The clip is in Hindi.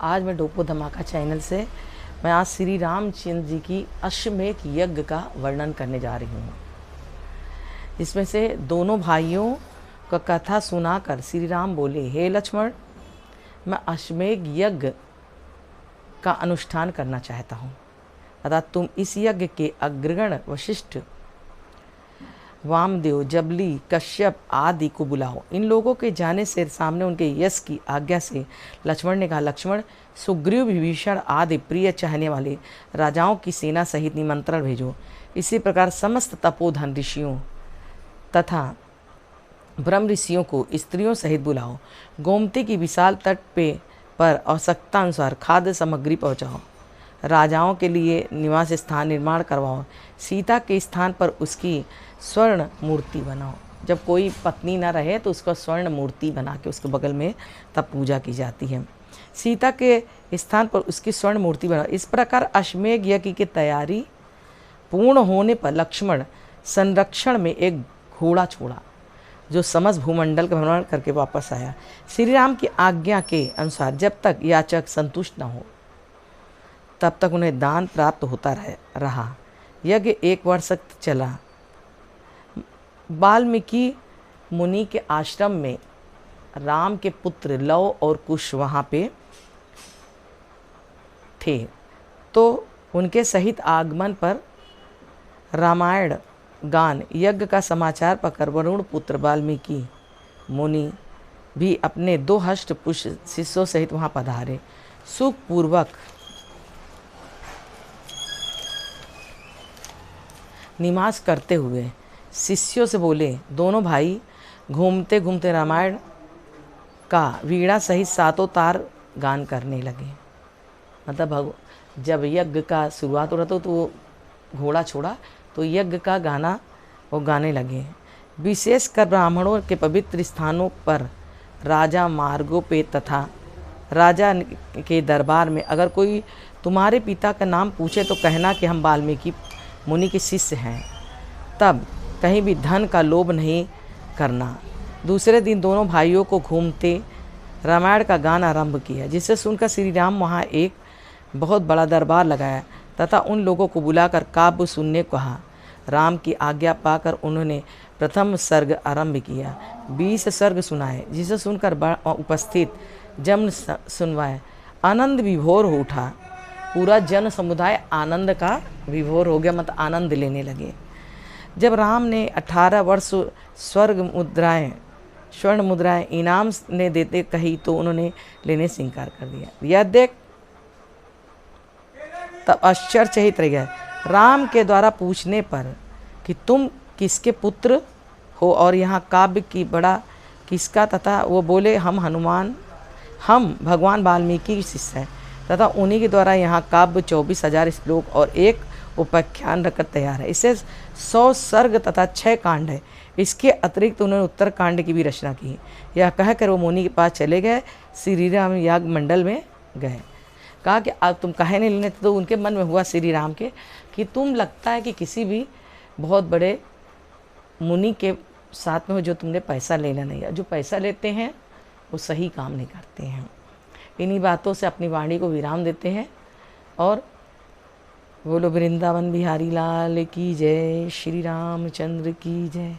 आज मैं डोपो धमाका चैनल से मैं आज श्री रामचंद्र जी की अश्वमेध यज्ञ का वर्णन करने जा रही हूँ। इसमें से दोनों भाइयों का कथा सुनाकर श्री राम बोले, हे लक्ष्मण, मैं अश्वमेध यज्ञ का अनुष्ठान करना चाहता हूँ, अतः तुम इस यज्ञ के अग्रगण वशिष्ठ, वामदेव, जबली, कश्यप आदि को बुलाओ। इन लोगों के जाने से सामने उनके यश की आज्ञा से लक्ष्मण ने कहा, लक्ष्मण, सुग्रीव, विभीषण आदि प्रिय चाहने वाले राजाओं की सेना सहित निमंत्रण भेजो। इसी प्रकार समस्त तपोधन ऋषियों तथा ब्रह्म ऋषियों को स्त्रियों सहित बुलाओ। गोमती की विशाल तट पर आवश्यकता अनुसार खाद्य सामग्री पहुँचाओ। राजाओं के लिए निवास स्थान निर्माण करवाओ। सीता के स्थान पर उसकी स्वर्ण मूर्ति बनाओ। जब कोई पत्नी ना रहे तो उसका स्वर्ण मूर्ति बना के उसके बगल में तब पूजा की जाती है। सीता के स्थान पर उसकी स्वर्ण मूर्ति बनाओ। इस प्रकार अश्वमेध यज्ञ की तैयारी पूर्ण होने पर लक्ष्मण संरक्षण में एक घोड़ा छोड़ा, जो समस्त भूमंडल का भ्रमण करके वापस आया। श्री राम की आज्ञा के अनुसार जब तक याचक संतुष्ट न हो तब तक उन्हें दान प्राप्त होता रहा। यज्ञ 1 वर्ष तक चला। वाल्मीकि मुनि के आश्रम में राम के पुत्र लव और कुश वहाँ पे थे, तो उनके सहित आगमन पर रामायण गान यज्ञ का समाचार पाकर वरुण पुत्र वाल्मीकि मुनि भी अपने 2 हष्ट पुष्ट शिष्यों सहित वहाँ पधारे। सुखपूर्वक निवास करते हुए शिष्यों से बोले, दोनों भाई घूमते घूमते रामायण का वीणा सहित 7 तार गान करने लगे। मतलब जब यज्ञ का शुरुआत हो रहा था तो वो घोड़ा छोड़ा तो यज्ञ का गाना वो गाने लगे। विशेषकर ब्राह्मणों के पवित्र स्थानों पर, राजा मार्गों पे तथा राजा के दरबार में अगर कोई तुम्हारे पिता का नाम पूछे तो कहना कि हम वाल्मीकि मुनि के शिष्य हैं। तब कहीं भी धन का लोभ नहीं करना। दूसरे दिन दोनों भाइयों को घूमते रामायण का गान आरंभ किया, जिसे सुनकर श्री राम वहाँ एक बहुत बड़ा दरबार लगाया तथा उन लोगों को बुलाकर काव्य सुनने को कहा। राम की आज्ञा पाकर उन्होंने प्रथम सर्ग आरंभ किया। 20 सर्ग सुनाए, जिसे सुनकर उपस्थित जन सुनवाए आनंद विभोर हो उठा। पूरा जन समुदाय आनंद का विभोर हो गया, मतलब आनंद लेने लगे। जब राम ने 18 वर्ष स्वर्ण मुद्राएं इनाम ने देते कही तो उन्होंने लेने से इनकार कर दिया। यह देख तब आश्चर्यचकित रह गया। राम के द्वारा पूछने पर कि तुम किसके पुत्र हो और यहाँ काव्य की बड़ा किसका, तथा वो बोले, हम भगवान वाल्मीकि के शिष्य हैं तथा उन्हीं के द्वारा यहाँ काव्य 24,000 श्लोक और एक उपाख्यान रखकर तैयार है। इसे 100 सर्ग तथा 6 कांड है। इसके अतिरिक्त उन्होंने उत्तर कांड की भी रचना की। यह कहकर वो मुनि के पास चले गए। श्री राम याग मंडल में गए। कहा कि अब तुम काहे नहीं लेने, तो उनके मन में हुआ श्री राम के कि तुम लगता है कि किसी भी बहुत बड़े मुनि के साथ में हो जो तुमने पैसा लेना नहीं है। जो पैसा लेते हैं वो सही काम नहीं करते हैं। इन्हीं बातों से अपनी वाणी को विराम देते हैं और बोलो वृंदावन बिहारी लाल की जय, श्री रामचंद्र की जय।